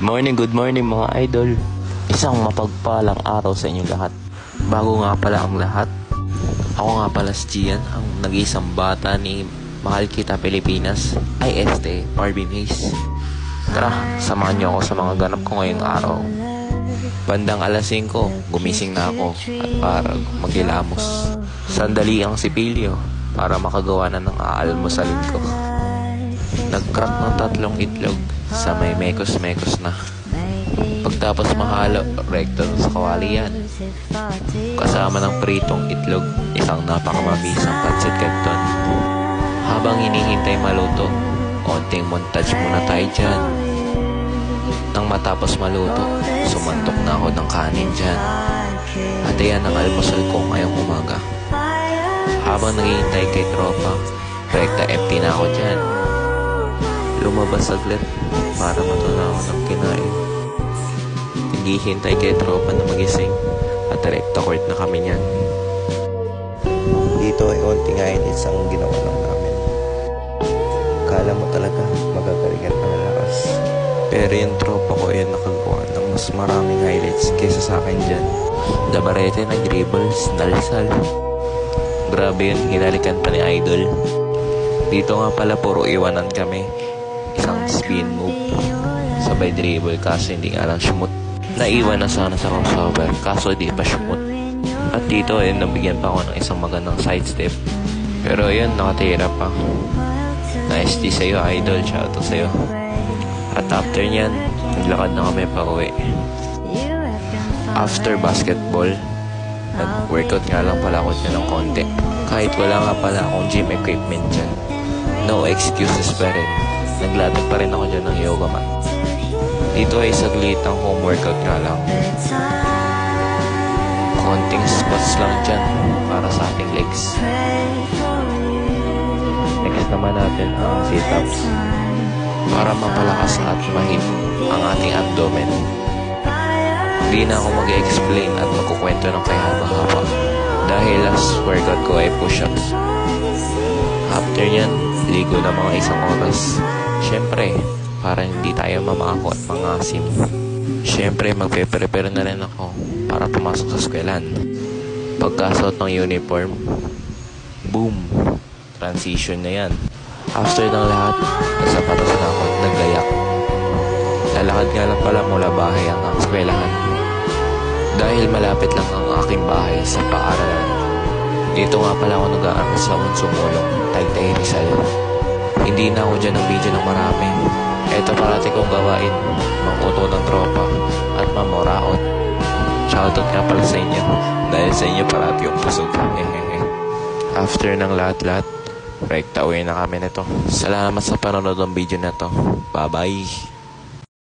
Good morning mga idol. Isang mapagpalang araw sa inyong lahat. Bago nga pala ang lahat, ako nga pala si Gian, ang nag-iisang bata ni Mahal Kita Pilipinas, IST, Barbie Maze. Tara, samahan niyo ako sa mga ganap ko ngayong araw. Bandang alas 5, gumising na ako at para maghilamos. Sandali ang sipilyo para makagawa na ng aalmusalin ko. Nag-crack ng 3 itlog sa may mekos-mekos na. Pagtapos mahalo, rekto sa kawali yan. Kasama ng pritong itlog, isang napakamabisang pancit canton. Habang hinihintay maluto, konting montage muna tayo dyan. Nang matapos maluto, sumantok na ako ng kanin dyan. At ayan ang almusal ko ngayong umaga. Habang naghihintay kay tropa, rekta empty na ako dyan. Lumabas saglit para matunaw ako ng kinain. Naghihintay kay tropa na magising at rekta court na kami niyan. Dito ay konting inits ang ginawa lang namin. Kala mo talaga magagaling at malalakas. Pero yung tropa ko ay nakagawa ng mas maraming highlights kaysa sa akin dyan. Dabarete, nag-dribbles, dalsal. Grabe yun, hinalikan pa ni Idol. Dito nga pala puro iwanan kami. Isang spin move, sabay dribble kaso hindi nga lang shoot. Naiwan na sana sa crossover kaso di pa shoot. At dito ay nabigyan pa ako ng isang magandang sidestep. Pero yun, nakatira pa. Nice tea sa'yo Idol, shoutout sa'yo. At after nyan, naglakad na kami pa uwi. After basketball, nag-workout nga lang pala ako dyan ng konti. Kahit wala nga pala akong gym equipment dyan. No excuses pa rin. Naglatag pa rin ako dyan ng yoga mat. Dito ay saglitang home workout nga lang. Konting spots lang dyan para sa ating legs. Next naman natin ang sit-ups para mapalakas at mahit ang ating abdomen. Hindi na ako mag-explain at magkukwento ng kahaba-haba dahil last workout ko ay push-ups. After nyan, ligo na mga isang oras. Siyempre, para hindi tayo mamako at mangasim. Siyempre, magpe-prepare na rin ako para pumasok sa eskwelahan. Pagkasuot ng uniform, boom! Transition na yan. After ng lahat, nasapatos na ako at naglayak. Lalakad nga lang pala mula bahay ang eskwelahan. Dahil malapit lang ang aking bahay sa paaralan. Dito nga pala ako nag-aaral sa Unsumulong, Taytay Rizal. Hindi na ako dyan ng video ng marami. Ito parati kong gawain, manguto ng tropa at mamoraot. Shoutout nga pala sa inyo, dahil sa inyo parati yung pusog. After ng lahat-lahat, rekta uwi na kami nito. Salamat sa panonood ng video na to. Bye-bye!